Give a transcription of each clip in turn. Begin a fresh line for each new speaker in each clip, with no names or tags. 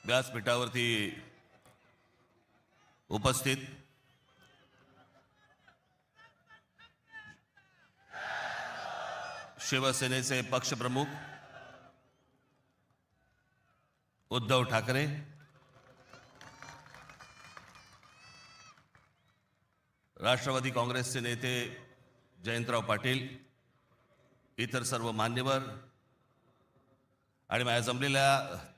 व्यासपीठावरती उपस्थित शिवसेनेचे पक्षप्रमुख उद्धव ठाकरे, राष्ट्रवादी काँग्रेसचे नेते जयंतराव पाटील, इतर सर्व मान्यवर आणि माझ्या जमलेल्या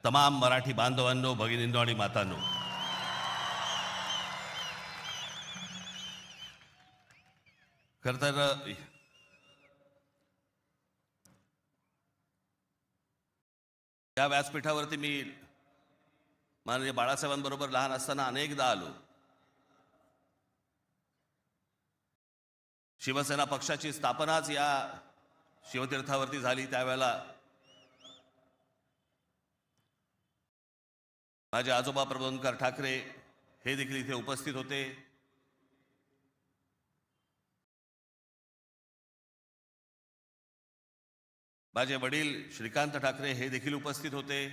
तमाम मराठी बांधवांनो, भगिनींनो आणि मातांनो, खरं तर या व्यासपीठावरती मी माननीय बाळासाहेबांबरोबर लहान असताना अनेकदा आलो. शिवसेना पक्षाची स्थापनाच या शिवतीर्थावरती झाली. त्यावेळेला माझे आजोबा प्रबोधनकार ठाकरे हे देखील इथे उपस्थित होते. माझे वडील श्रीकांत ठाकरे हे देखील उपस्थित होते.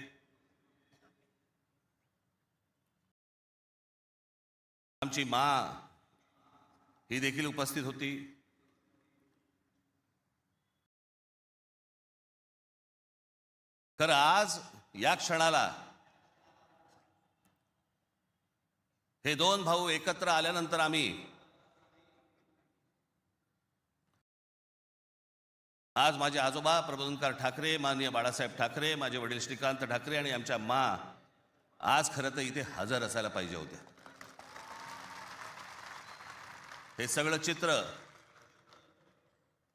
आमची माँ ही देखील उपस्थित होती. खरं आज या क्षणाला हे दोन भाऊ एकत्र आल्यानंतर आम्ही आज माझे आजोबा प्रबोधनकार ठाकरे, माननीय बाळासाहेब ठाकरे, माझे वडील श्रीकांत ठाकरे आणि आमच्या माँ आज खरं तर इथे हजर असायला पाहिजे होत्या. हे सगळं चित्र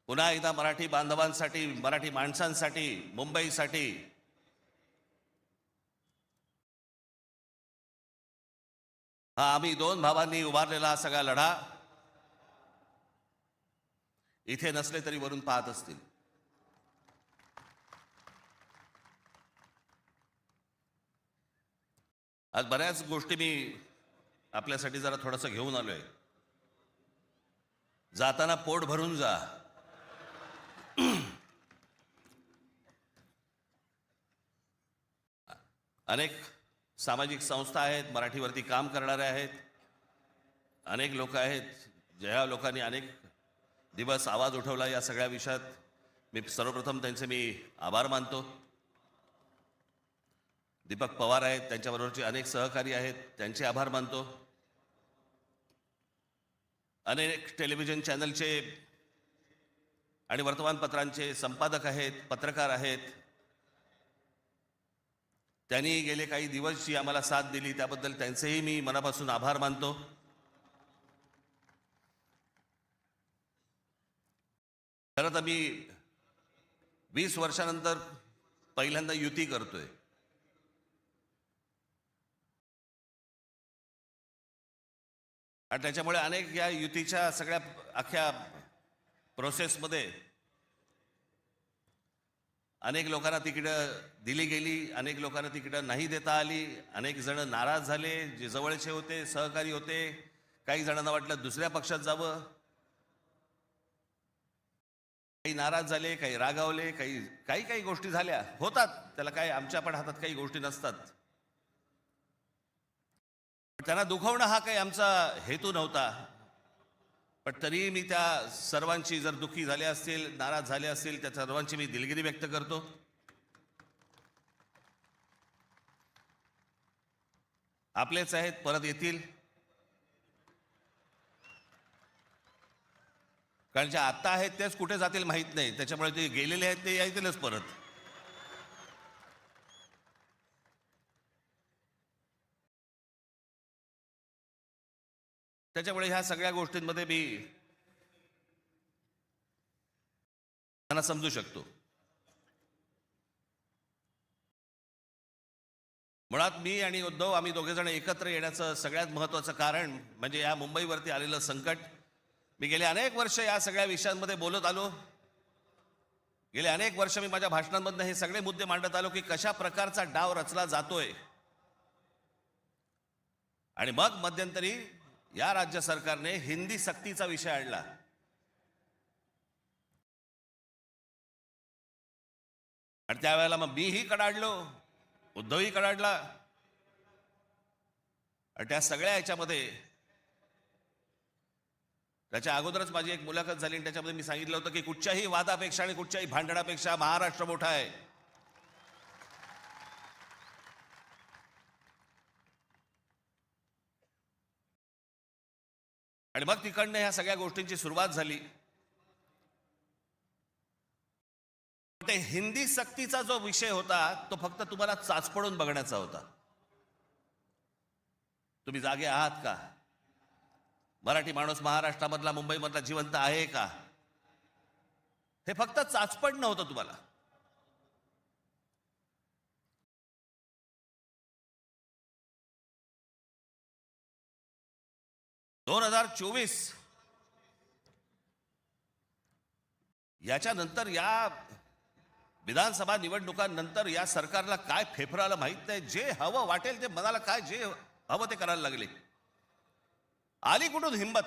पुन्हा एकदा मराठी बांधवांसाठी, मराठी माणसांसाठी, मुंबईसाठी हा आम्ही दोन भावांनी उभारलेला हा सगळा लढा इथे नसले तरी वरून पाहत असतील. आज बऱ्याच गोष्टी मी आपल्यासाठी जरा थोडंसं घेऊन आलोय. जाताना पोट भरून जा. अनेक सामाजिक संस्था आहेत, मराठीवरती काम करणारे आहेत, अनेक लोक आहेत, ज्या लोकांनी अनेक दिवस आवाज उठवला या सगळ्या विषयात. मी सर्वप्रथम त्यांचे मी आभार मानतो. दीपक पवार आहेत, त्यांच्याबरोबरचे अनेक सहकारी आहेत, त्यांचे आभार मानतो. अनेक टेलिव्हिजन चॅनलचे आणि वर्तमानपत्रांचे संपादक आहेत, पत्रकार आहेत, त्यांनी गेले काही दिवस जी आम्हाला साथ दिली त्याबद्दल त्यांचेही मी मनापासून आभार मानतो. खरं तर मी 20 वर्षानंतर पहिल्यांदा युती करतोय. आणि त्याच्यामुळे अनेक या युतीच्या सगळ्या अख्ख्या प्रोसेसमध्ये अनेक लोकांना तिकीटं दिली गेली, अनेक लोकांना तिकीटं नाही देता आली, अनेक जण नाराज झाले, जे जवळचे होते, सहकारी होते. काही जणांना वाटलं दुसऱ्या पक्षात जावं, काही नाराज झाले, काही रागावले, काही गोष्टी झाल्या, होतात. त्याला काय, आमच्या पण हातात काही गोष्टी नसतात. त्यांना दुखवणं हा काही आमचा हेतू नव्हता. पण तरी मी त्या सर्वांची, जर दुःखी झाले असतील, नाराज झाले असतील, त्या सर्वांची मी दिलगिरी व्यक्त करतो. आपलेच आहेत, परत येतील. कारण जे आत्ता आहेत तेच कुठे जातील माहीत नाही. त्याच्यामुळे जे गेलेले आहेत ते येतीलच परत. त्याच्यामुळे ह्या सगळ्या गोष्टींमध्ये मी त्यांना समजू शकतो. मुळात मी आणि उद्धव आम्ही दोघेजण एकत्र येण्याचं सगळ्यात महत्त्वाचं कारण म्हणजे या मुंबईवरती आलेलं संकट. मी गेले अनेक वर्ष या सगळ्या विषयांमध्ये बोलत आलो. गेले अनेक वर्ष मी माझ्या भाषणांमधनं हे सगळे मुद्दे मांडत आलो की कशा प्रकारचा डाव रचला जातोय. आणि मग मध्यंतरी या राज्य सरकारने हिंदी सक्तीचा विषय आणला. आणि त्यावेळेला मग मीही कडाडलो, उद्धवही कडाडला. आणि त्या सगळ्या ह्याच्यामध्ये त्याच्या अगोदरच माझी एक मुलाखत झाली आणि त्याच्यामध्ये मी सांगितलं होतं की कुठच्याही वादापेक्षा आणि कुठच्याही भांडणापेक्षा महाराष्ट्र मोठा आहे. आणि मग तिकडनं ह्या सगळ्या गोष्टींची सुरुवात झाली. ते हिंदी सक्तीचा जो विषय होता तो फक्त तुम्हाला चाचपडून बघण्याचा होता. तुम्ही जागे आहात का? मराठी माणूस महाराष्ट्रामधला मुंबईमधला जिवंत आहे का? हे फक्त चाचपड नव्हतं तुम्हाला. याच्यानंतर या विधानसभा निवडणुकांनंतर या सरकारला काय फेफराला माहित नाही. जे हवं वाटेल ते मनाला काय जे हवं ते करायला लागले. आली कुठून हिंमत?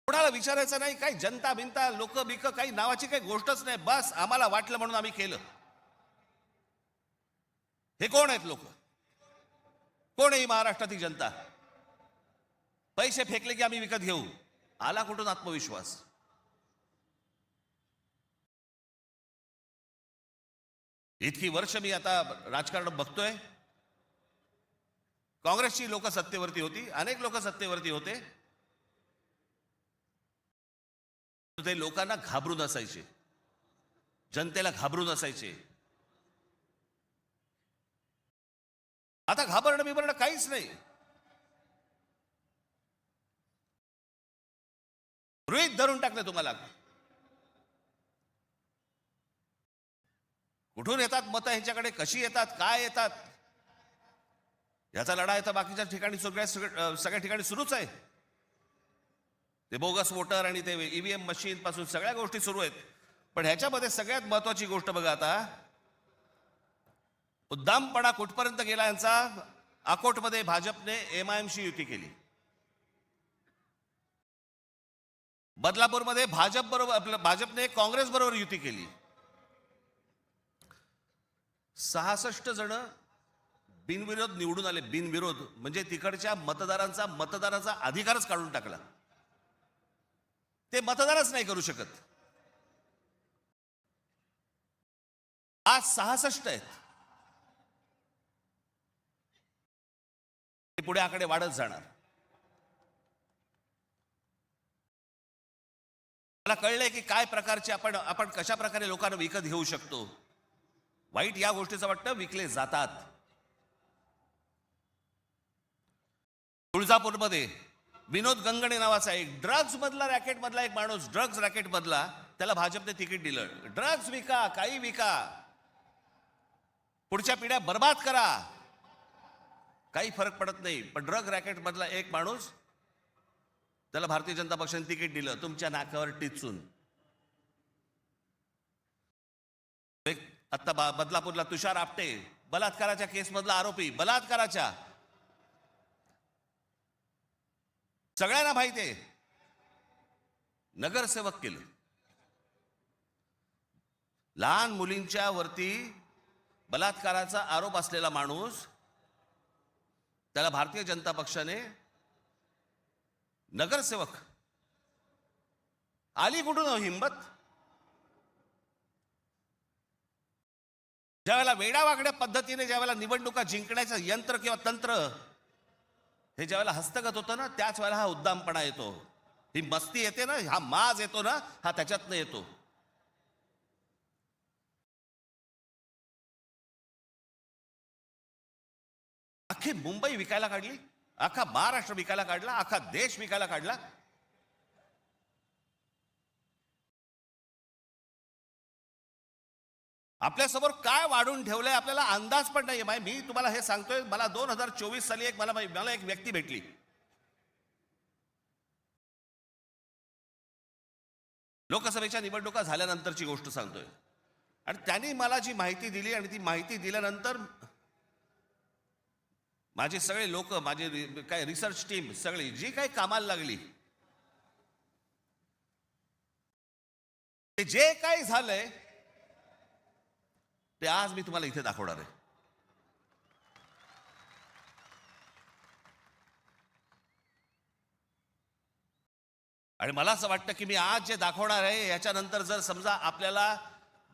कोणाला विचारायचं नाही, काही जनता बिनता लोक बिक काही नावाची काही गोष्टच नाही. बस आम्हाला वाटलं म्हणून आम्ही केलं. हे कोण आहेत लोक? कोण आहे महाराष्ट्रातील जनता? पैसे फेकले की आम्ही विकत घेऊ. आला कुठून आत्मविश्वास? इतकी वर्ष मी आता राजकारण बघतोय. काँग्रेसची लोक सत्तेवरती होती, अनेक लोक सत्तेवरती होते. ते लोकांना घाबरून असायचे, जनतेला घाबरून असायचे. आता घाबरणं बिबरणं काहीच नाही. गृहीत धरून टाकले तुम्हाला. कुठून येतात मतं ह्यांच्याकडे, कशी येतात, काय येतात, याचा लढा तर बाकीच्या ठिकाणी सगळ्या ठिकाणी सुरूच आहे. ते बोगस वोटर आणि ते ईव्हीएम मशीन पासून सगळ्या गोष्टी सुरू आहेत. पण ह्याच्यामध्ये सगळ्यात महत्वाची गोष्ट बघा, आता उद्दामपणा कुठपर्यंत गेला यांचा. अकोटमध्ये भाजपने एमआयएमशी युती केली. बदलापूरमध्ये भाजपने काँग्रेस बरोबर युती केली. 66 जण बिनविरोध निवडून आले. बिनविरोध म्हणजे तिकडच्या मतदारांचा अधिकारच काढून टाकला. ते मतदानच नाही करू शकत. आज 66 आहेत. ते पुढे आकडे वाढत जाणार. मला कळलंय की काय प्रकारचे आपण कशा प्रकारे लोकांना विकत घेऊ शकतो. वाईट या गोष्टीचं वाटतं विकले जातात. तुळजापूरमध्ये विनोद गंगणे नावाचा एक ड्रग्ज मधला रॅकेट मधला एक माणूस, ड्रग्ज रॅकेट मधला, त्याला भाजपने तिकीट दिलं. ड्रग्ज विका, काही विका, पुढच्या पिढ्या बर्बाद करा, काही फरक पडत नाही. पण ड्रग रॅकेट मधला एक माणूस, त्याला भारतीय जनता पक्षाने तिकीट दिलं तुमच्या नाकावर टिचून. आता बदलापूरला तुषार आपटे, बलात्काराच्या केस मधला आरोपी, बलात्काराच्या, सगळ्यांना माहिती आहे, नगरसेवक केले. लहान मुलींच्या वरती बलात्काराचा आरोप असलेला माणूस, त्याला भारतीय जनता पक्षाने नगरसेवक. आली कुठून हिंमत? ज्यावेळेला वेडावाकड्या पद्धतीने ज्यावेळेला निवडणुका जिंकण्याचं यंत्र किंवा तंत्र हे ज्यावेळेला हस्तगत होतं ना, त्याच वेळेला हा उद्दामपणा येतो, ही मस्ती येते ना, हा माज येतो ना, हा त्याच्यातनं येतो. अख्खी मुंबई विकायला काढली, अख्खा महाराष्ट्र विकायला काढला, अख्खा देश विकायला काढला. आपल्यासमोर काय वाढून ठेवलंय आपल्याला अंदाज पण नाही. मी तुम्हाला हे सांगतोय, मला 2024 साली मला एक व्यक्ती भेटली. लोकसभेच्या निवडणुका झाल्यानंतरची गोष्ट सांगतोय. आणि त्यांनी मला जी माहिती दिली आणि ती माहिती दिल्यानंतर माझे सगळे लोक, माझे काय रिसर्च टीम सगळी जी काही कामाला लागली, ते जे काही झालंय ते आज मी तुम्हाला इथे दाखवणार आहे. आणि मला असं वाटतं की मी आज जे दाखवणार आहे याच्यानंतर जर समजा आपल्याला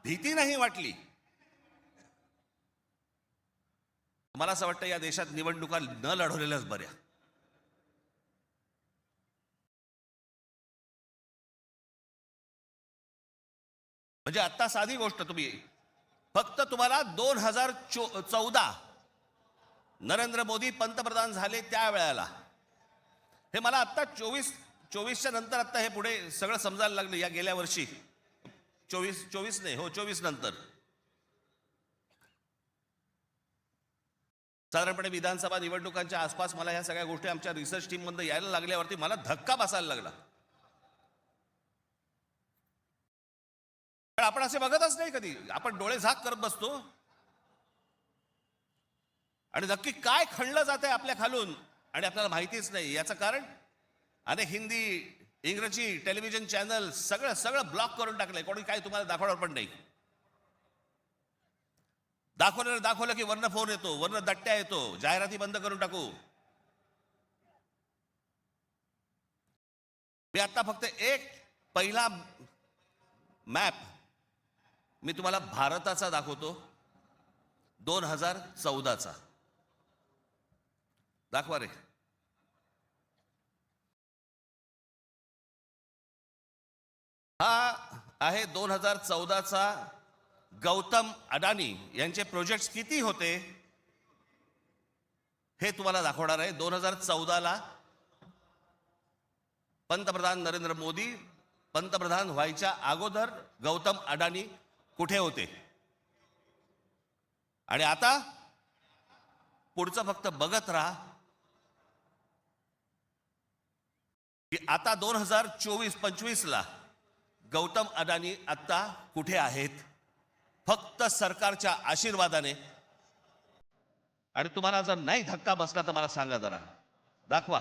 भीती नाही वाटली, मला असं वाटतं या देशात निवडणुका न लढवलेल्याच बऱ्या. म्हणजे आता साधी गोष्ट, तुम्ही फक्त तुम्हाला 2014 नरेंद्र मोदी पंतप्रधान झाले त्यावेळेला, हे मला आता 24च्या नंतर आता हे पुढे सगळं समजायला लागलं. या गेल्या वर्षी 24 नाही, हो 24 नंतर साधारणपणे विधानसभा निवडणुकांच्या आसपास मला ह्या सगळ्या गोष्टी आमच्या रिसर्च टीम मध्ये यायला लागल्यावरती मला धक्का बसायला लागला. पण आपण असे बघतच नाही कधी, आपण डोळे झाक करत बसतो आणि नक्की काय खणलं जात आहे आपल्या खालून आणि आपल्याला माहितीच नाही. याचं कारण अनेक हिंदी इंग्रजी टेलिव्हिजन चॅनल सगळं सगळं ब्लॉक करून टाकलंय. कोणी काय तुम्हाला दाखवणार पण नाही. दाखवलं की वरनं फोन येतो, वरनं दट्ट्या येतो, जाहिराती बंद करून टाकू. मी आता फक्त एक पहिला मॅप मी तुम्हाला भारताचा दाखवतो, 2014चा. दाखवा रे. हा आहे 2014चा गौतम अडानी यांचे प्रोजेक्ट्स किती होते हे तुम्हाला दाखवणार आहे. 2014ला पंतप्रधान नरेंद्र मोदी पंतप्रधान व्हायच्या अगोदर गौतम अडानी कुठे होते आणि आता पुढचं फक्त बघत राहा की आता 2024-25ला गौतम अडानी आता कुठे आहेत. फक्त सरकारच्या आशीर्वादाने. आणि तुम्हाला जर नाही धक्का बसला तर मला सांगा, जरा दाखवा.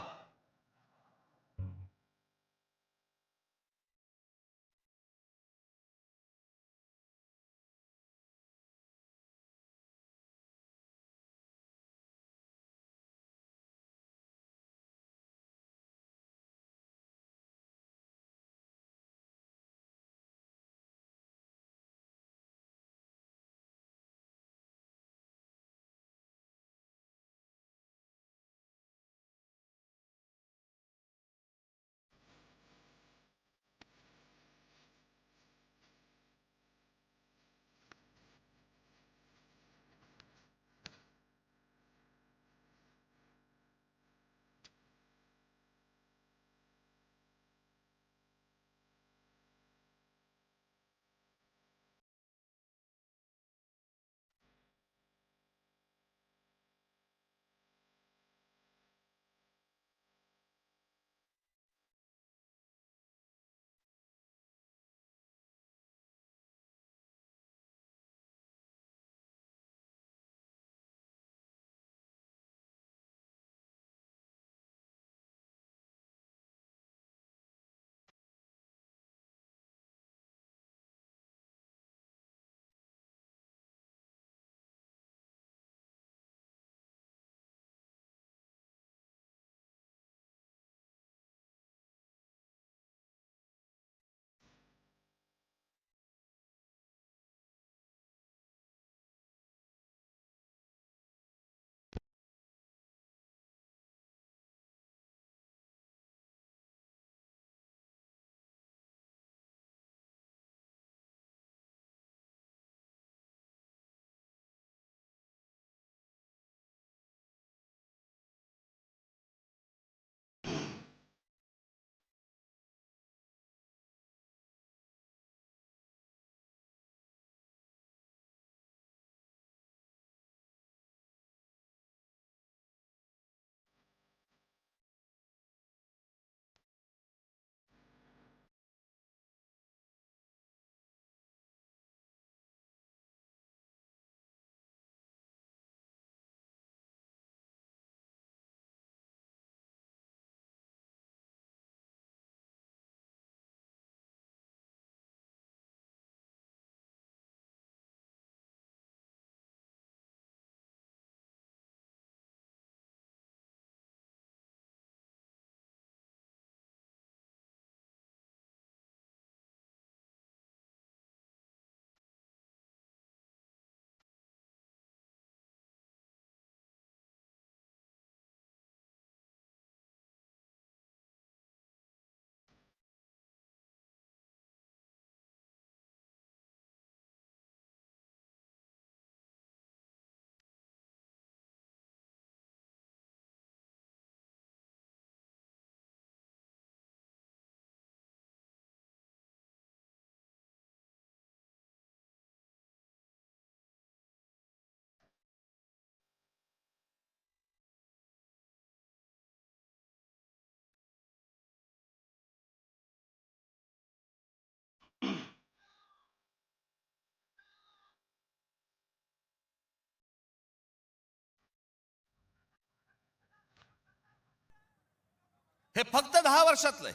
हे फक्त 10 वर्षातलंय.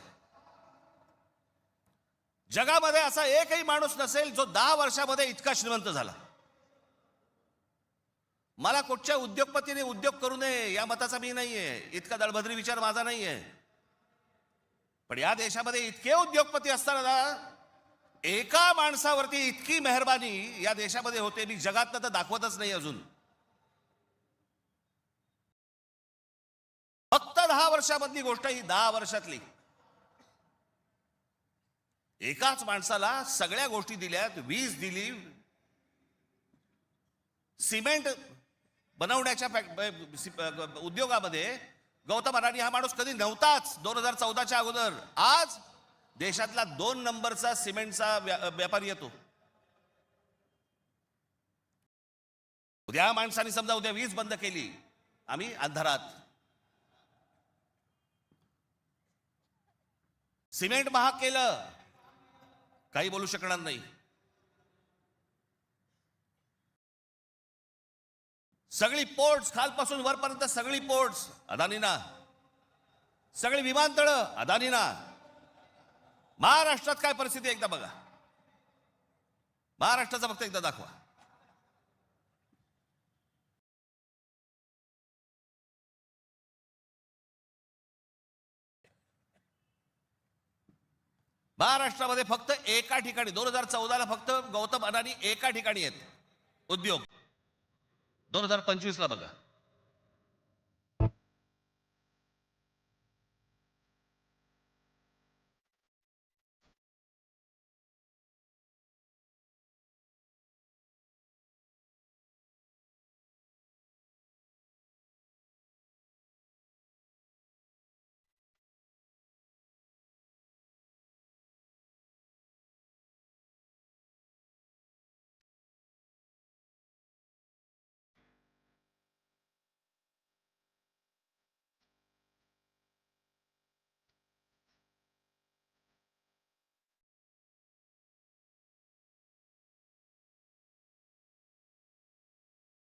जगामध्ये असा एकही माणूस नसेल जो 10 वर्षामध्ये इतका श्रीमंत झाला. मला कुठच्या उद्योगपतीने उद्योग करू नये या मताचा मी नाहीये, इतका दळभद्री विचार माझा नाहीये. पण या देशामध्ये इतके उद्योगपती असताना एका माणसावरती इतकी मेहरबानी या देशामध्ये होते, मी जगात तर दाखवतच नाही अजून. फक्त 10 वर्षामधली गोष्ट, ही 10 वर्षातली. एकाच माणसाला सगळ्या गोष्टी दिल्यात. वीज दिली, सिमेंट बनवण्याच्या उद्योगामध्ये गौतम अडाणी हा माणूस कधी नव्हताच 2014च्या अगोदर. आज देशातला 2 नंबरचा सिमेंटचा व्यापारी येतो. उद्या माणसाने समजा उद्या वीज बंद केली, आम्ही अंधारात. सिमेंट महाग केलं, काही बोलू शकणार नाही. सगळी पोर्ट्स खालपासून वरपर्यंत सगळी पोर्ट्स अदानीना, सगळी विमानतळं अदानीना. महाराष्ट्रात काय परिस्थिती एकदा बघा, महाराष्ट्राचा फक्त एकदा दाखवा. महाराष्ट्रामध्ये फक्त एका ठिकाणी 2014ला फक्त गौतम अडाणी एका ठिकाणी आहेत उद्योग. 2025ला बघा,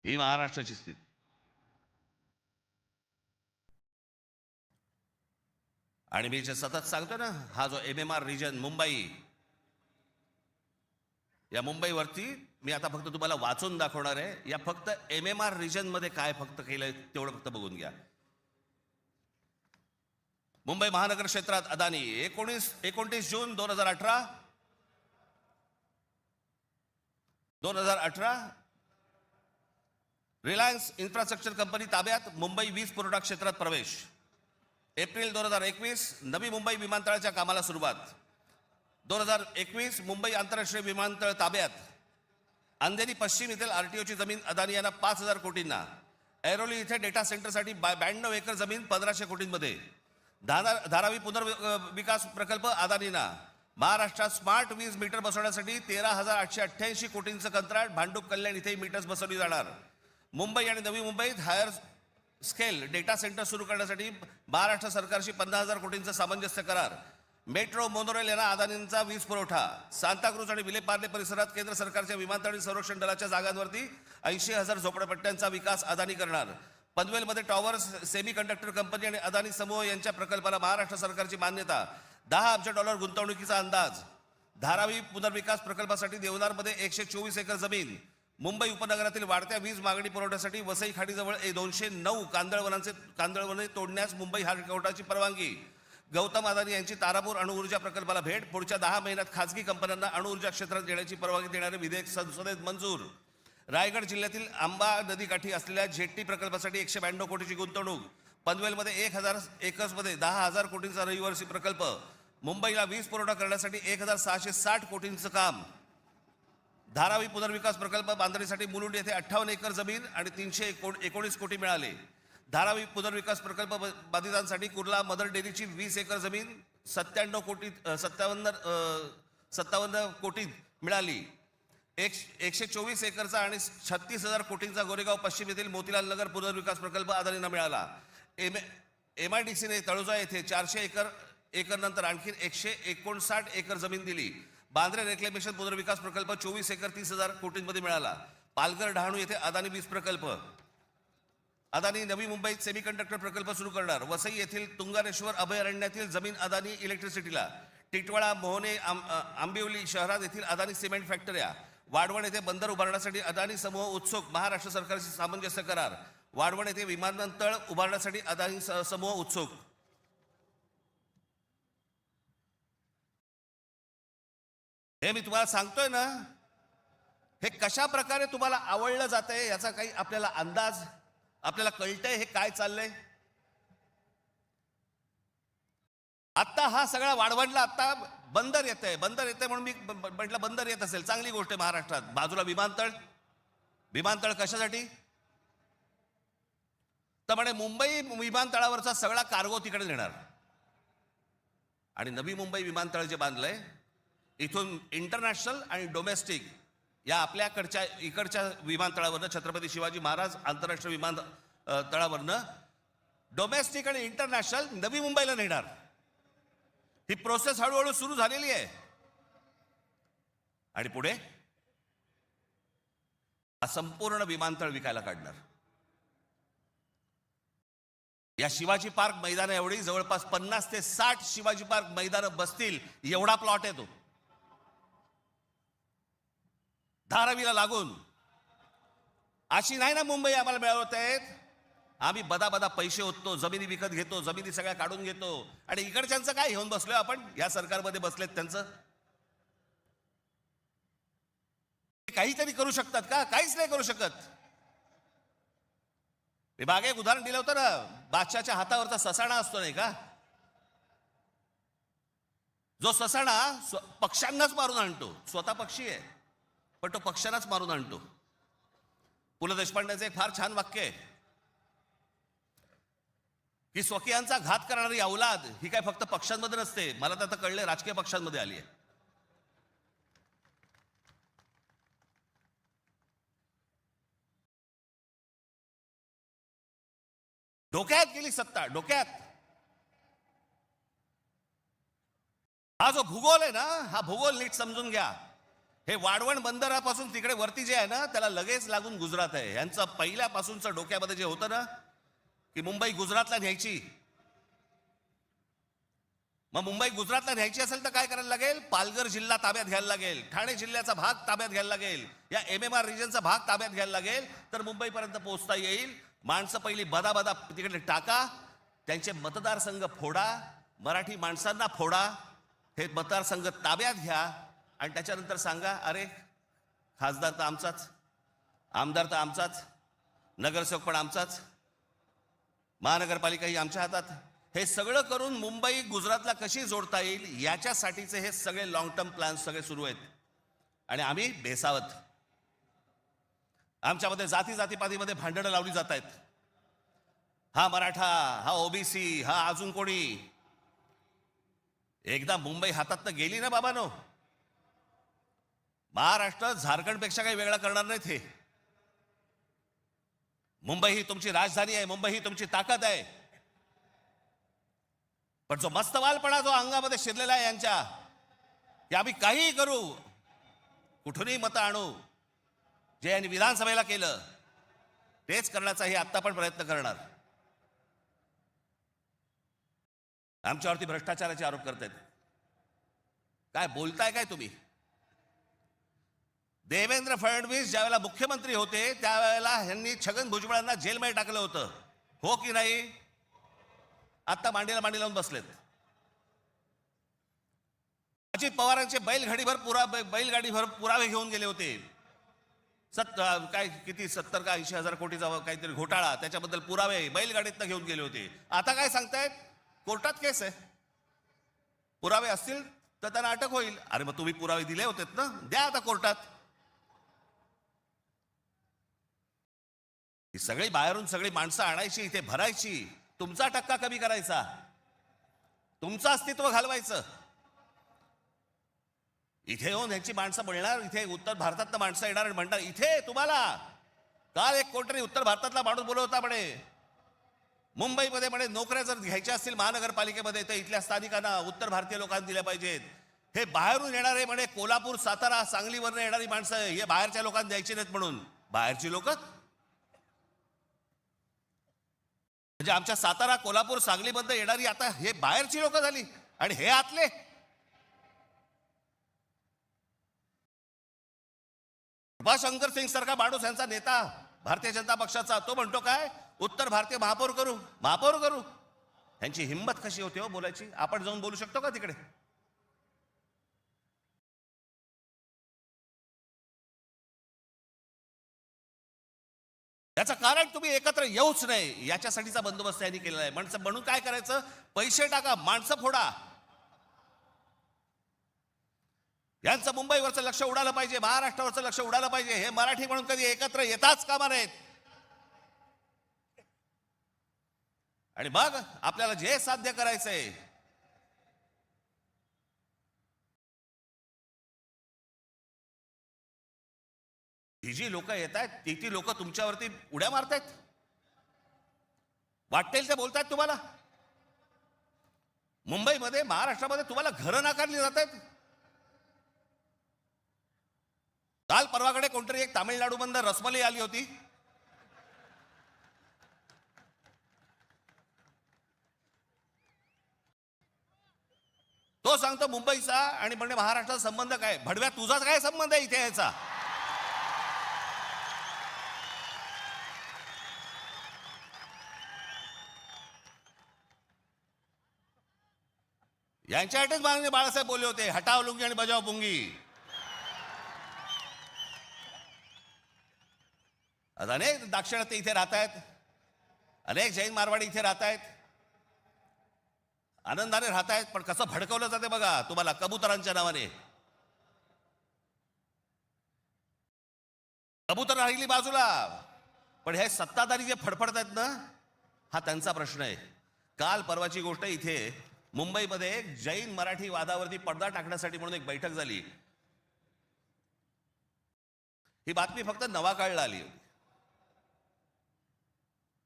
ही महाराष्ट्राची स्थिती. आणि मी जे सतत सांगतो ना, हा जो MMR रिजन मुंबई, या मुंबईवरती मी आता फक्त तुम्हाला वाचून दाखवणार आहे. या फक्त MMR रिजन मध्ये काय फक्त केलंय तेवढं फक्त बघून घ्या. मुंबई महानगर क्षेत्रात अदानी 29 जून 2018 रिलायन्स इन्फ्रास्ट्रक्चर कंपनी ताब्यात मुंबई वीज पुरवठा क्षेत्रात प्रवेश. एप्रिल 2021 नवी मुंबई विमानतळाच्या कामाला सुरुवात. 2021 मुंबई आंतरराष्ट्रीय विमानतळ ताब्यात. अंधेरी पश्चिम येथील RTOची जमीन अदानी यांना 5,000 कोटींना. ऐरोली इथे डेटा सेंटरसाठी 92 एकर जमीन 1,500 कोटींमध्ये. धारावी पुनर्विकास प्रकल्प अदानींना. महाराष्ट्रात स्मार्ट वीज मीटर बसवण्यासाठी 13,888 कोटींचं कंत्राट. भांडूप कल्याण इथे मीटर्स बसवली जाणार. मुंबई आणि नवी मुंबईत हायर स्केल डेटा सेंटर सुरू करण्यासाठी महाराष्ट्र सरकारशी 50,000 कोटींचा सामंजस्य करार. मेट्रो मोनोरेल यांना अदानींचा वीज पुरवठा. सांताक्रूज आणि विलेपार्ले परिसरात केंद्र सरकारच्या विमानतळ आणि संरक्षण दलाच्या जागांवरती 80,000 झोपडपट्ट्यांचा विकास अदानी करणार. पनवेलमध्ये टॉवर्स सेमी कंडक्टर कंपनी आणि अदानी समूह यांच्या प्रकल्पाला महाराष्ट्र सरकारची मान्यता. $10 अब्ज गुंतवणुकीचा अंदाज. धारावी पुनर्विकास प्रकल्पासाठी देवनारमध्ये 124 एकर जमीन. मुंबई उपनगरातील वाढत्या वीज मागणी पुरवठ्यासाठी वसई खाडीजवळ 209 कांदळवने तोडण्यास मुंबई हायकोर्टाची परवानगी. गौतम अदानी यांची तारापूर अणुऊर्जा प्रकल्पाला भेट. पुढच्या 10 महिन्यात खासगी कंपन्यांना अणुऊर्जा क्षेत्रात येण्याची परवानगी देणारे विधेयक संसदेत मंजूर. रायगड जिल्ह्यातील आंबा नदीकाठी असलेल्या जेट्टी प्रकल्पासाठी 192 कोटीची गुंतवणूक. पनवेलमध्ये 1,000 एकर्समध्ये 10,000 कोटींचा रहिवासी प्रकल्प. मुंबईला वीज पुरवठा करण्यासाठी 1,660 कोटींचं काम. धारावी पुनर्विकास प्रकल्प बांधणीसाठी मुलुंड येथे 58 एकर जमीन आणि 319 कोटी मिळाले. धारावी पुनर्विकास प्रकल्प बाधितांसाठी कुर्ला मदर डेअरीची 20 एकर जमीन 57 कोटीत मिळाली. 124 एकरचा आणि 36,000 कोटींचा गोरेगाव पश्चिम येथील मोतीलाल नगर पुनर्विकास प्रकल्प अदानींना मिळाला. MIDCने तळोजा येथे 400 एकर नंतर आणखी 159 एकर जमीन दिली. बांद्रे रेक्लेमेशन पुनर्विकास प्रकल्प 24 एकर 30,000 कोटींमध्ये मिळाला. पालघर डहाणू येथे अदानी वीज प्रकल्प. अदानी नवी मुंबईत सेमीकंडक्टर प्रकल्प सुरू करणार. वसई येथील तुंगारेश्वर अभयारण्यातील जमीन अदानी इलेक्ट्रिसिटीला. टिटवाळा, मोहने, आंबिवली शहरात येथील अदानी सिमेंट फॅक्टऱ्या. वाढवण येथे बंदर उभारण्यासाठी अदानी समूह उत्सुक. महाराष्ट्र सरकारशी सामंजस्य करार. वाढवण येथे विमानतळ उभारण्यासाठी अदानी समूह उत्सुक. हे मी तुम्हाला सांगतोय ना, हे कशा प्रकारे तुम्हाला आवडलं जातंय याचा काही आपल्याला अंदाज, आपल्याला कळतंय हे काय चाललंय. आता हा सगळा वाढवणला, आता बंदर येतंय म्हणून मी म्हटलं बंदर येत असेल चांगली गोष्ट आहे. महाराष्ट्रात बाजूला विमानतळ कशासाठी तर म्हणे मुंबई विमानतळावरचा सगळा कार्गो तिकडे नेणार. आणि नवी मुंबई विमानतळ जे बांधलंय इथून इंटरनॅशनल आणि डोमेस्टिक या आपल्याकडच्या इकडच्या विमानतळावरनं, छत्रपती शिवाजी महाराज आंतरराष्ट्रीय विमानतळावरनं डोमेस्टिक आणि इंटरनॅशनल नवी मुंबईला नेणार. ही प्रोसेस हळूहळू सुरू झालेली आहे. आणि पुढे हा संपूर्ण विमानतळ विकायला काढणार. या शिवाजी पार्क मैदान एवढी जवळपास 50 ते 60 शिवाजी पार्क मैदानं बसतील एवढा प्लॉट आहे तो, धारावीला लागून. अशी नाही ना मुंबई आम्हाला मिळवत आहेत. आम्ही बदा पैसे होतो, जमिनी विकत घेतो, जमिनी सगळ्या काढून घेतो. आणि इकडच्यांचं काय घेऊन बसलोय आपण, या सरकारमध्ये बसलेत त्यांचं. काहीतरी करू शकतात का? काहीच नाही करू शकत. मी मागे एक उदाहरण दिलं होतं ना, बादशाच्या हातावरचा ससाणा असतो नाही का, जो ससाणा पक्ष्यांनाच मारून आणतो. स्वतः पक्षी आहे पण तो पक्ष्यांनाच मारून आणतो. पु ल देशपांडेचं एक फार छान वाक्य आहे की स्वकीयांचा घात करणारी औलाद ही काय फक्त पक्षांमध्ये नसते, मला तर आता कळले राजकीय पक्षांमध्ये आली आहे. डोक्यात गेली सत्ता, डोक्यात. हा जो भूगोल आहे ना, हा भूगोल नीट समजून घ्या. हे वाढवण बंदरापासून तिकडे वरती जे आहे ना, त्याला लगेच लागून गुजरात आहे. यांचं पहिल्यापासूनचं डोक्यामध्ये जे होतं ना की मुंबई गुजरातला न्यायची. मग मुंबई गुजरातला न्यायची असेल तर काय करायला लागेल, पालघर जिल्हा ताब्यात घ्यायला लागेल, ठाणे जिल्ह्याचा भाग ताब्यात घ्यायला लागेल, या MMR रिजनचा भाग ताब्यात घ्यायला लागेल, तर मुंबईपर्यंत पोहोचता येईल. माणसं पहिली बदा तिकडे टाका, त्यांचे मतदारसंघ फोडा, मराठी माणसांना फोडा, हे मतदारसंघ ताब्यात घ्या आणि त्याच्यानंतर सांगा अरे खासदार तर आमचाच, आमदार तर आमचाच, नगरसेवक पण आमचाच, महानगरपालिका ही आमच्या हातात. हे सगळं करून मुंबई गुजरातला कशी जोडता येईल याच्यासाठीचे हे सगळे लॉंग टर्म प्लॅन सगळे सुरू आहेत. आणि आम्ही बेसावत, आमच्यामध्ये जातीपातीमध्ये भांडणं लावली जात आहेत. हा मराठा, हा OBC, हा अजून कोणी. एकदा मुंबई हातात तर गेली ना बाबानो, महाराष्ट्र झारखंडपेक्षा काही वेगळा करणार नाहीत. हे मुंबई ही तुमची राजधानी आहे, मुंबई ही तुमची ताकद आहे. पण जो मस्तवालपणा जो अंगामध्ये शिरलेला आहे यांच्या, की आम्ही काहीही करू, कुठूनही मतं आणू, जे यांनी विधानसभेला केलं तेच करण्याचा हे आत्ता पण प्रयत्न करणार. आमच्यावरती भ्रष्टाचाराचे आरोप करतायत. काय बोलताय काय तुम्ही? देवेंद्र फडणवीस ज्यावेळेला मुख्यमंत्री होते त्यावेळेला ह्यांनी छगन भुजबळांना जेलमध्ये टाकलं होतं, हो की नाही? आता मांडीला मांडी लावून बसलेत. अजित पवारांचे बैलगाडीभर पुरावे घेऊन गेले होते. काय किती 70 का 80 हजार कोटीचा काहीतरी घोटाळा, त्याच्याबद्दल पुरावे बैलगाडीतनं घेऊन गेले होते. आता काय सांगतायत, कोर्टात केस आहे, पुरावे असतील तर त्यांना अटक होईल. अरे मग तुम्ही पुरावे दिले होते ना, द्या आता कोर्टात. ही सगळी बाहेरून सगळी माणसं आणायची, इथे भरायची, तुमचा टक्का कमी करायचा, तुमचं अस्तित्व घालवायचं. इथे येऊन ह्याची माणसं बोलणार, इथे उत्तर भारतातलं माणसं येणार आणि म्हणणार इथे तुम्हाला. काल एक कोणतरी उत्तर भारतातला माणूस बोलत होता म्हणे, मुंबईमध्ये म्हणे नोकऱ्या जर घ्यायच्या असतील महानगरपालिकेमध्ये तर इथल्या स्थानिकांना, उत्तर भारतीय लोकांना दिल्या पाहिजेत. हे बाहेरून येणारे म्हणे कोल्हापूर, सातारा, सांगलीवरनं येणारी माणसं हे बाहेरच्या लोकांना द्यायची नाहीत म्हणून. बाहेरची लोक म्हणजे आमच्या सातारा, कोल्हापूर, सांगलीमध्ये येणारी आता हे बाहेरची लोक झाली आणि हे आतले. शंकर सिंग सारखा माणूस यांचा नेता भारतीय जनता पक्षाचा, तो म्हणतो काय उत्तर भारतीय महापौर करू, महापौर करू. यांची हिंमत कशी होती हो बोलायची. आपण जाऊन बोलू शकतो का तिकडे. याचं कारण तुम्ही एकत्र येऊच नाही याच्यासाठीचा बंदोबस्त यांनी केलेला आहे. म्हणून काय करायचं, पैसे टाका, माणसं फोडा. यांचं मुंबईवरचं लक्ष उडालं पाहिजे, महाराष्ट्रावरचं लक्ष उडालं पाहिजे. हे मराठी म्हणून कधी एकत्र येताच कामा नयेत. आणि मग आपल्याला जे साध्य करायचंय, ही जी लोक येत आहेत ती लोक तुमच्यावरती उड्या मारतायत, वाटेल ते बोलतायत तुम्हाला. मुंबईमध्ये, महाराष्ट्रामध्ये तुम्हाला घरं नाकारली जात आहेत. काल परवाकडे कोणतरी एक तामिळनाडूमधून रसमलाई आली होती. तो सांगतो मुंबईचा आणि म्हणजे महाराष्ट्राचा संबंध काय. भडव्या, तुझाच काय संबंध आहे इथे याचा. यांच्यासाठीच माननीय बाळासाहेब बोलले होते, हटाव लुंगी आणि बजाव पुंगी. अनेक दाक्षिणात्य इथे राहत आहेत, अनेक जैन मारवाडी इथे राहत आहेत, आनंदाने राहत आहेत. पण कसं भडकवलं जाते बघा तुम्हाला कबुतरांच्या नावाने. कबूतर राहिली बाजूला, पण हे सत्ताधारी जे फडफडत आहेत ना, हा त्यांचा प्रश्न आहे. काल परवाची गोष्ट, इथे मुंबईमध्ये एक जैन मराठी वादावरती पडदा टाकण्यासाठी म्हणून एक बैठक झाली. ही बातमी फक्त नवाकाळला आली होती.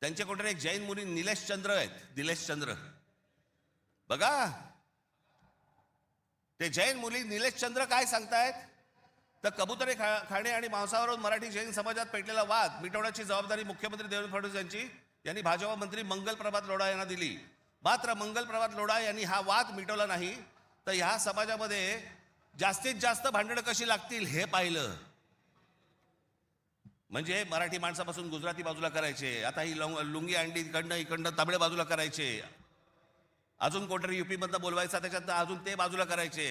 त्यांचे कोणतरी एक जैन मुली निलेश चंद्र आहेत, निलेश चंद्र बघा. ते जैन मुली निलेश चंद्र काय सांगतायत, तर कबुतरे खाणे आणि मांसावरून मराठी जैन समाजात पेटलेला वाद मिटवण्याची जबाबदारी मुख्यमंत्री देवेंद्र फडणवीस यांनी भाजपा मंत्री मंगल प्रभात लोढा यांना दिली. मात्र मंगल प्रभात लोढा यांनी हा वाद मिटवला नाही, तर ह्या समाजामध्ये जास्तीत जास्त भांडणं कशी लागतील हे पाहिलं. म्हणजे मराठी माणसापासून गुजराती बाजूला करायचे, आता ही लुंगी अंडी इकडनं तामिळ बाजूला करायचे, अजून कोणतरी युपी मधनं बोलवायचा त्याच्यात अजून ते बाजूला करायचे.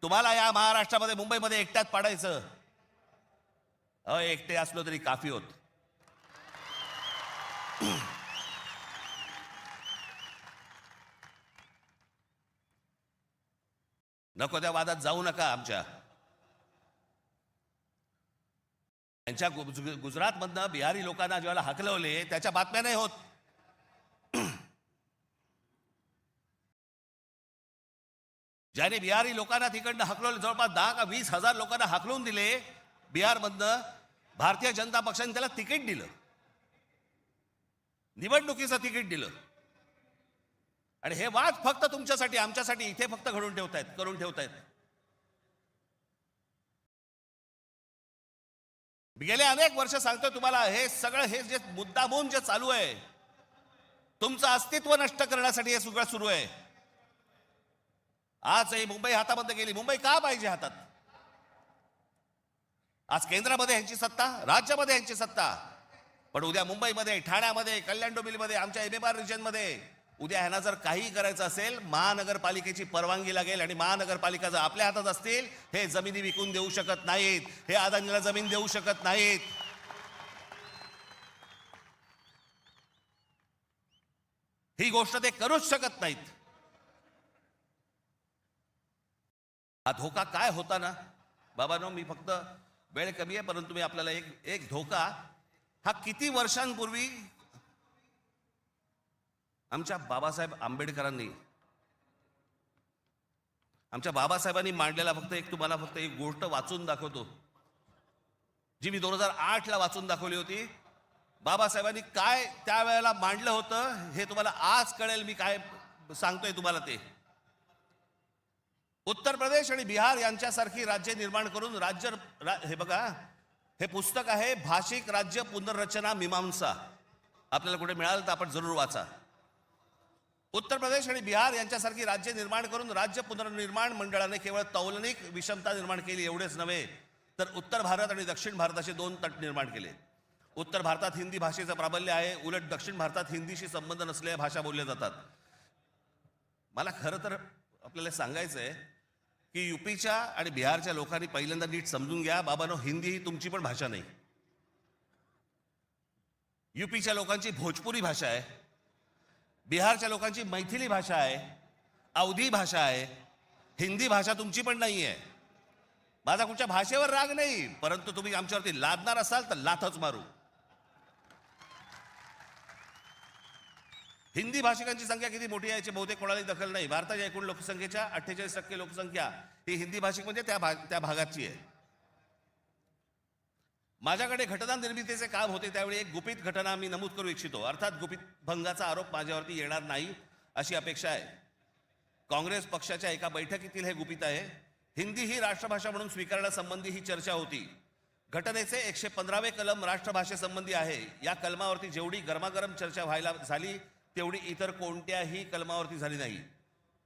तुम्हाला या महाराष्ट्रामध्ये, मुंबईमध्ये एकट्यात पाडायचं. एकटे असलो तरी काफी होत. नको त्या वादात जाऊ नका. आमच्या त्यांच्या गुजरातमधनं बिहारी लोकांना जेव्हा हाकलवले त्याच्या बातम्या नाही होत. ज्याने बिहारी लोकांना तिकडनं हाकलवले, जवळपास 10 का 20 हजार लोकांना हाकलून दिले बिहारमधनं, भारतीय जनता पक्षाने त्याला तिकीट दिलं, निवडणुकीचं तिकीट दिलं. आणि हे वाद फक्त तुमच्यासाठी, आमच्यासाठी इथे फक्त करून ठेवतायत. गेले अनेक वर्ष सांगतोय तुम्हाला, हे सगळं हे जे मुद्दामून जे चालू आहे, तुमचं अस्तित्व नष्ट करण्यासाठी हे सगळं सुरू आहे. आज ही मुंबई हातामध्ये गेली. मुंबई का पाहिजे हातात? आज केंद्रामध्ये यांची सत्ता, राज्यामध्ये यांची सत्ता, पण उद्या मुंबईमध्ये, ठाण्यामध्ये, कल्याण डोंबिवलीमध्ये, आमच्या MMR रिजनमध्ये उद्या ह्यांना जर काही करायचं असेल, महानगरपालिकेची परवानगी लागेल. आणि महानगरपालिका जर आपल्या हातात असतील, हे जमिनी विकून देऊ शकत नाहीत, हे अदानीला जमीन देऊ शकत नाहीत. ही गोष्ट ते करूच शकत नाहीत. हा धोका काय होता ना बाबांनो, मी फक्त वेळ कमी आहे, परंतु मी आपल्याला एक धोका, हा किती वर्षांपूर्वी आमच्या बाबासाहेब आंबेडकरांनी, आमच्या बाबासाहेबांनी मांडलेला तुम्हाला फक्त एक गोष्ट वाचून दाखवतो, जी मी 2008 ला वाचून दाखवली होती. बाबासाहेबांनी काय त्यावेळेला मांडलं होतं हे तुम्हाला आज कळेल. मी काय सांगतोय तुम्हाला ते. उत्तर प्रदेश आणि बिहार यांच्यासारखी राज्य निर्माण करून हे बघा, हे पुस्तक आहे भाषिक राज्य पुनर्रचना मीमांसा. आपल्याला कुठे मिळालं तर आपण जरूर वाचा. उत्तर प्रदेश आणि बिहार यांच्यासारखी राज्य निर्माण करून राज्य पुनर्निर्माण मंडळाने केवळ तौलनिक विषमता निर्माण केली एवढेच नव्हे, तर उत्तर भारत आणि दक्षिण भारताचे दोन तट निर्माण केले. उत्तर भारतात हिंदी भाषेचं प्राबल्य आहे, उलट दक्षिण भारतात हिंदीशी संबंध नसलेल्या भाषा बोलल्या जातात. मला खरं तर आपल्याला सांगायचं आहे की युपीच्या आणि बिहारच्या लोकांनी पहिल्यांदा नीट समजून घ्या, बाबांनो, हिंदी ही तुमची पण भाषा नाही. युपीच्या लोकांची भोजपुरी भाषा आहे, बिहारच्या लोकांची मैथिली भाषा आहे, अवधी भाषा आहे. हिंदी भाषा तुमची पण नाही आहे. माझा कुठच्या भाषेवर राग नाही, परंतु तुम्ही आमच्यावरती लादणार असाल तर लाथच मारू. हिंदी भाषिकांची संख्या किती मोठी आहे याची बहुतेक कोणालाही दखल नाही. भारताच्या एकूण लोकसंख्येच्या 48% लोकसंख्या ही हिंदी भाषिक म्हणजे त्या भागाची आहे. माझ्याकडे घटना निर्मितीचे काम होते त्यावेळी एक गुपित घटना मी नमूद करू इच्छितो. अर्थात गुपित भंगाचा आरोप माझ्यावरती येणार नाही अशी अपेक्षा आहे. काँग्रेस पक्षाच्या एका बैठकीतील हे गुपित आहे. हिंदी ही राष्ट्रभाषा म्हणून स्वीकारण्यासंबंधी ही चर्चा होती. घटनेचे 115वे कलम राष्ट्रभाषेसंबंधी आहे. या कलमावरती जेवढी गरमागरम चर्चा व्हायला झाली तेवढी इतर कोणत्याही कलमावरती झाली नाही.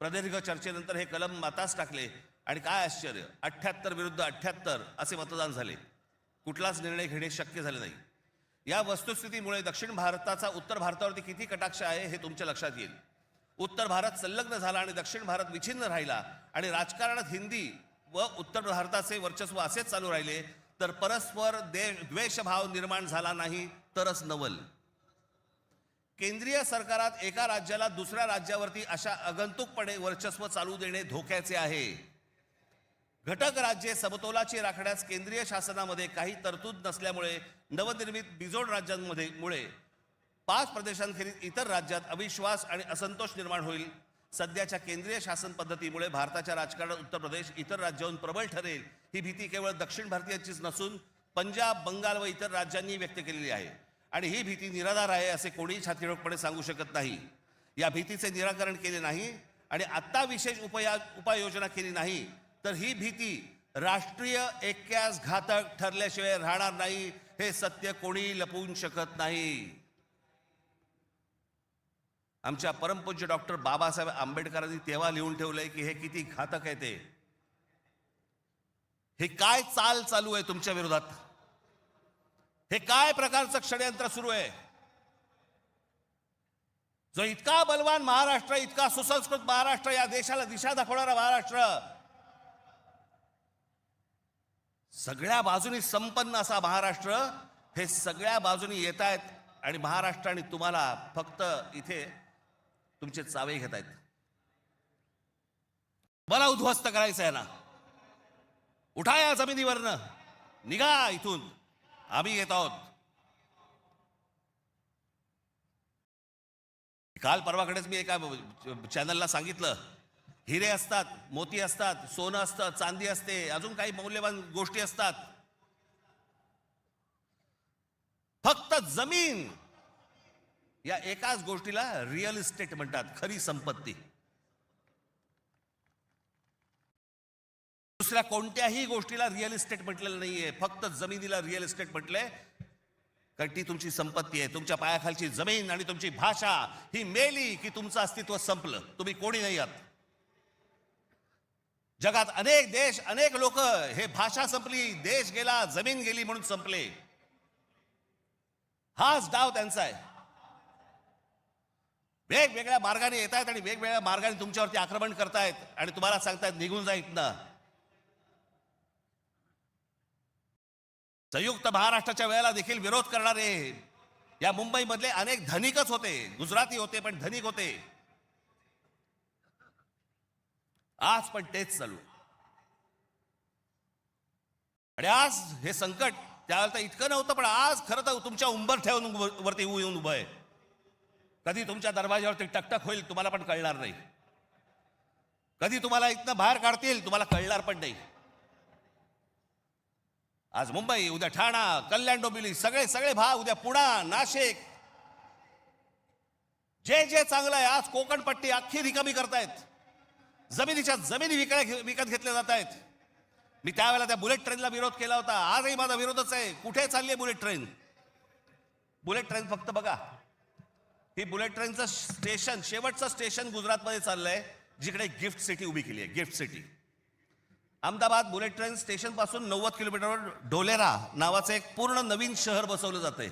प्रदीर्घ चर्चेनंतर हे कलम मातास टाकले आणि काय आश्चर्य, 78 विरुद्ध 78 असे मतदान झाले. कुठलाच निर्णय घेणे शक्य झाले नाही. या वस्तुस्थितीमुळे दक्षिण भारताचा उत्तर भारतावरती किती कटाक्ष आहे हे तुमच्या लक्षात येईल. उत्तर भारत संलग्न झाला आणि दक्षिण भारत विच्छिन्न राहिला आणि राजकारणात हिंदी व उत्तर भारताचे वर्चस्व असेच चालू राहिले तर परस्पर द्वेषभाव निर्माण झाला नाही तरच नवल. केंद्रीय सरकारात एका राज्याला दुसऱ्या राज्यावरती अशा आगंतुकपणे वर्चस्व चालू देणे धोक्याचे आहे. घटक राज्ये समतोलाची राखण्यास केंद्रीय शासनामध्ये काही तरतूद नसल्यामुळे नवनिर्मित बिजोड राज्यांमुळे 5 प्रदेशांखेरीज इतर राज्यात अविश्वास आणि असंतोष निर्माण होईल. सध्याच्या केंद्रीय शासन पद्धतीमुळे भारताच्या राजकारणात उत्तर प्रदेश इतर राज्यांहून प्रबळ ठरेल ही भीती केवळ दक्षिण भारतीयांचीच नसून पंजाब, बंगाल व इतर राज्यांनी व्यक्त केलेली आहे आणि ही भीती निराधार आहे असे कोणीही छातीरोखपणे सांगू शकत नाही. या भीतीचे निराकरण केले नाही आणि आत्ता विशेष उपाययोजना केली नाही तर ही भीती राष्ट्रीय ऐक्यास घातक ठरल्याशिवाय राहणार नाही. हे सत्य कोणी लपवू शकत नाही. आमच्या परमपूज्य डॉक्टर बाबासाहेब आंबेडकरांनी तेव्हा लिहून ठेवलंय की हे किती घातक आहे ते. हे काय चाल चालू आहे तुमच्या विरोधात, हे काय प्रकारचं षडयंत्र सुरू आहे. जो इतका बलवान महाराष्ट्र, इतका सुसंस्कृत महाराष्ट्र, या देशाला दिशा दाखवणारा महाराष्ट्र, सगळ्या बाजूनी संपन्न असा महाराष्ट्र, हे सगळ्या बाजूनी येत आहेत आणि महाराष्ट्राने तुम्हाला फक्त इथे तुमचे चावे घेत आहेत. मला उद्ध्वस्त करायचं आहे ना, उठा या जमिनीवरनं, निघा इथून, आम्ही येत आहोत. काल परवाकडेच मी एका चॅनलला सांगितलं, हिरे असतात, मोती असतात, सोनं असतं, चांदी असते, अजून काही मौल्यवान गोष्टी असतात, फक्त जमीन या एकाच गोष्टीला रिअल इस्टेट म्हणतात, खरी संपत्ती. दुसऱ्या कोणत्याही गोष्टीला रिअल इस्टेट म्हटलेलं नाहीये, फक्त जमिनीला रिअल इस्टेट म्हटलंय. कारण ती तुमची संपत्ती आहे. तुमच्या पायाखालची जमीन आणि तुमची भाषा ही मेली की तुमचं अस्तित्व संपलं, तुम्ही कोणी नाही आहात. जगात अनेक देश, अनेक लोक हे भाषा संपली, देश गेला, जमीन गेली म्हणून संपले. हाच डाव त्यांचा आहे. वेगवेगळ्या मार्गाने येत आहेत आणि वेगवेगळ्या मार्गाने तुमच्यावरती आक्रमण करतायत आणि तुम्हाला सांगतायत निघून जा इथनं. संयुक्त महाराष्ट्राच्या वेळेला देखील विरोध करणारे या मुंबईमधले अनेक धनिकच होते, गुजराती होते पण धनिक होते. आज पण तेच चालू. आणि आज हे संकट त्यावेळेला इतकं नव्हतं, पण आज खरं तर तुमच्या उंबरठ्यावरून वरती येऊन उभं आहे. कधी तुमच्या दरवाज्यावरती टकटक होईल तुम्हाला पण कळणार नाही. कधी तुम्हाला इथनं बाहेर काढतील तुम्हाला कळणार पण नाही. आज मुंबई, उद्या ठाणा, कल्याण, डोंबिवली, सगळे सगळे भाग, उद्या पुणा, नाशिक, जे जे चांगलं आहे, आज कोकणपट्टी अख्खी रिकामी करतायत. जमिनीच्या जमिनी विकत घेतल्या जात आहेत. मी त्यावेळेला त्या बुलेट ट्रेनला विरोध केला होता. आजही माझा विरोधच आहे. कुठे चालली आहे बुलेट ट्रेन? बुलेट ट्रेन फक्त बघा, ही बुलेट ट्रेनचं स्टेशन, शेवटचं स्टेशन गुजरातमध्ये चाललंय, जिकडे गिफ्ट सिटी उभी केली आहे. Gift city Ahmedabad bullet train station पासून 90 किलोमीटरवर डोलेरा नावाचं एक पूर्ण नवीन शहर बसवलं जातंय.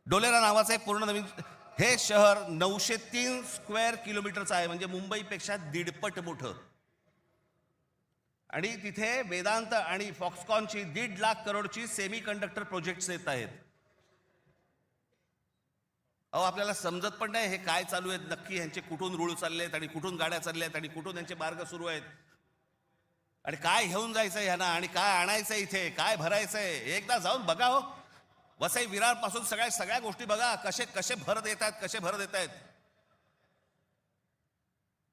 डोलेरा नावाचं एक पूर्ण नवीन, हे शहर 903 स्क्वेअर किलोमीटरचं आहे, म्हणजे मुंबईपेक्षा 1.5 मोठं. आणि तिथे वेदांत आणि फॉक्सकॉनची 1.5 लाख करोडची सेमी कंडक्टर प्रोजेक्ट्स येत आहेत. अहो, आपल्याला समजत पण नाही हे काय चालू आहेत नक्की, ह्यांचे कुठून रूळ चालले आहेत आणि कुठून गाड्या चालल्या आहेत आणि कुठून यांचे मार्ग सुरू आहेत आणि काय घेऊन जायचंय ह्यांना आणि काय आणायचंय, इथे काय भरायचंय. एकदा जाऊन बघा हो, वसई विरार पासून सगळ्या गोष्टी बघा, कसे कसे भरत येत आहेत, कसे भरत येत आहेत.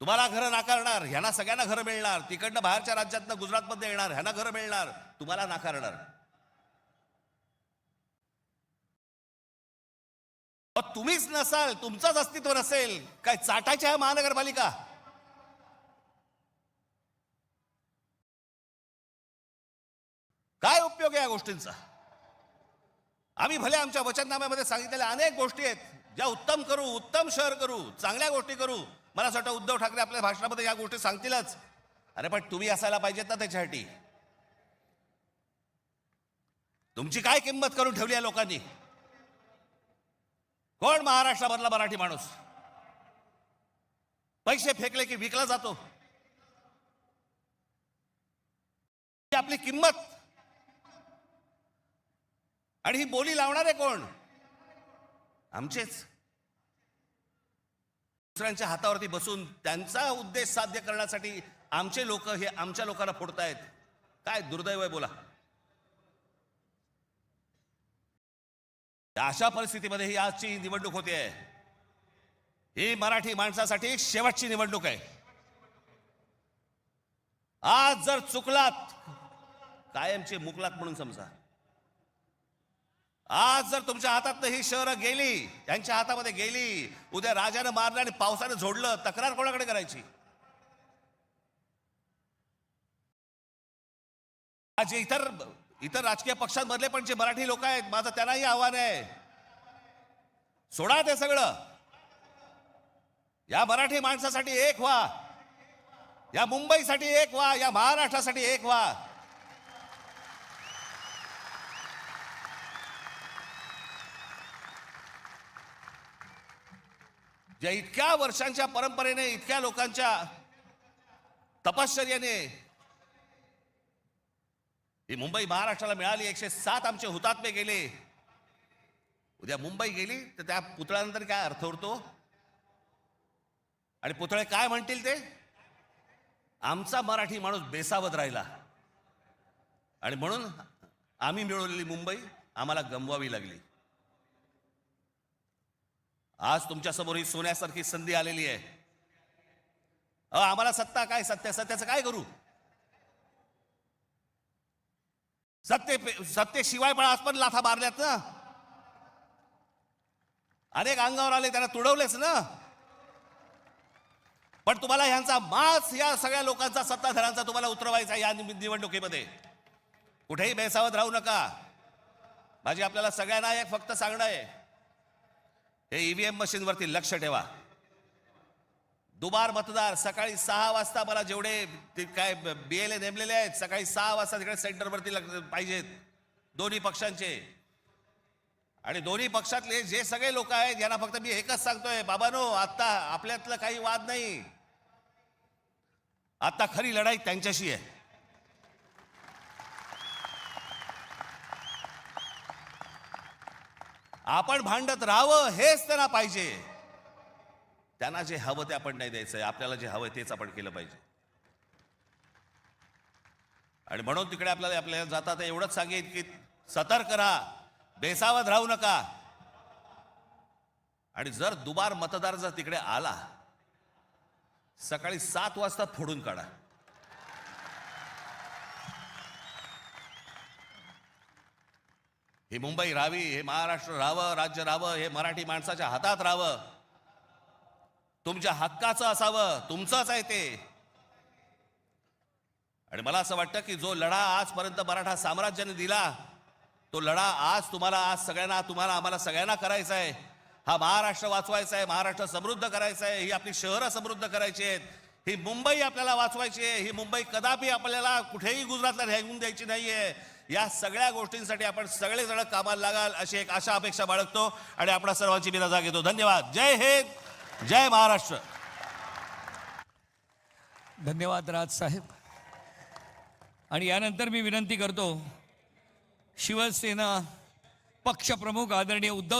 तुम्हाला घरं नाकारणार, ह्यांना सगळ्यांना घरं मिळणार. तिकडनं बाहेरच्या राज्यातनं गुजरातमध्ये येणार, ह्यांना घरं मिळणार, तुम्हाला नाकारणार. तुम्हीच नसाल, तुमचंच अस्तित्व नसेल, काय चाटायची आहे महानगरपालिका? काय उपयोग आहे या गोष्टींचा? आम्ही भले आमच्या वचननाम्यामध्ये सांगितलेल्या अनेक गोष्टी आहेत ज्या उत्तम करू, उत्तम शहर करू, चांगल्या गोष्टी करू. मला असं वाटतं उद्धव ठाकरे आपल्या भाषणामध्ये या गोष्टी सांगतीलच. अरे पण तुम्ही असायला पाहिजेत ना त्याच्यासाठी. तुमची काय किंमत करून ठेवली आहे लोकांनी? कोण महाराष्ट्रामधला मराठी माणूस पैसे फेकले की विकला जातो? आपली किंमत आणि ही बोली लावणारे कोण? आमचेच. दुसऱ्यांच्या हातावरती बसून त्यांचा उद्देश साध्य करण्यासाठी आमचे लोक हे आमच्या लोकांना फोडतायत. काय दुर्दैव आहे बोला. अशा परिस्थितीमध्ये ही आजची निवडणूक होते. ही मराठी माणसासाठी शेवटची निवडणूक आहे. आज जर चुकलात, कायमचे मुकलात म्हणून समजा. आज जर तुमच्या हातातनं ही शहरं गेली, त्यांच्या हातामध्ये गेली, उद्या राजानं मारलं आणि पावसानं झोडलं, तक्रार कोणाकडे करायची? आज इतर राजकीय पक्षांमधले पण जे मराठी लोक आहेत, माझं त्यांनाही आव्हान आहे, सोडा ते सगळं. या मराठी माणसासाठी एक व्हा, या मुंबईसाठी एक व्हा, या महाराष्ट्रासाठी एक व्हा. ज्या इतक्या वर्षांच्या परंपरेने, इतक्या लोकांच्या तपश्चर्याने ही मुंबई महाराष्ट्राला मिळाली. 107 आमचे हुतात्मे गेले. उद्या मुंबई गेली तर त्या पुतळ्यानंतर काय अर्थ उरतो? आणि पुतळे काय म्हणतील ते? आमचा मराठी माणूस बेसावध राहिला आणि म्हणून आम्ही मिळवलेली मुंबई आम्हाला गमवावी लागली. आज तुमच्या समोर ही सोन्यासारखी संधी आलेली आहे. आम्हाला सत्ता काय, सत्याचं काय करू? सत्तेशिवाय पण आज पण लाथा मारल्यात ना, अनेक अंगावर आले, त्यांना तुडवलेच ना. पण तुम्हाला ह्यांचा मास, या सगळ्या लोकांचा, सत्ताधाऱ्यांचा तुम्हाला उतरवायचा या निवडणुकीमध्ये. कुठेही बेसावध राहू नका. माझी आपल्याला सगळ्यांना एक फक्त सांगणं आहे, हे ईव्हीएम मशीनवरती लक्ष ठेवा. दुबार मतदार सकाळी 6 वाजता, मला जेवढे काय BLA नेमलेले आहेत, सकाळी 6 वाजता तिकडे सेंटरवरती पाहिजेत दोन्ही पक्षांचे. आणि दोन्ही पक्षातले जे सगळे लोक आहेत यांना फक्त मी एकच सांगतोय, बाबांनो, आता आपल्यातलं काही वाद नाही. आता खरी लढाई त्यांच्याशी आहे. आपण भांडत राहावं हेच त्यांना पाहिजे. त्यांना जे हवं ते आपण नाही द्यायचंय, आपल्याला जे हवं तेच आपण केलं पाहिजे. आणि म्हणून तिकडे आपल्याला जातात एवढंच सांगेन की सतर्क राहा, बेसावध राहू नका. आणि जर दुबार मतदार जर तिकडे आला, सकाळी 7 वाजता फोडून काढा. ही मुंबई राहावी, हे महाराष्ट्र राहावं, राज्य राहावं, हे मराठी माणसाच्या हातात राहावं, तुमच्या हक्काचं असावं, तुमचंच आहे ते. आणि मला असं वाटतं की जो लढा आजपर्यंत मराठा साम्राज्याने दिला, तो लढा आज तुम्हाला, आज सगळ्यांना, तुम्हाला, आम्हाला सगळ्यांना करायचा आहे. हा महाराष्ट्र वाचवायचा आहे, महाराष्ट्र समृद्ध करायचा आहे, ही आपली शहरं समृद्ध करायची आहेत, ही मुंबई आपल्याला वाचवायची आहे, ही मुंबई कदापि आपल्याला कुठेही गुजरातला राहून द्यायची नाहीये. या सगळ्या गोष्टींसाठी आपण सगळेजण कामाला लागाल अशी एक आशा अपेक्षा बाळगतो आणि आपणा सर्वांची मी रजा घेतो. धन्यवाद. जय हिंद, जय महाराष्ट्र.
धन्यवाद राज साहेब. आणि यानंतर मी विनंती करतो शिवसेना पक्षप्रमुख आदरणीय उद्धव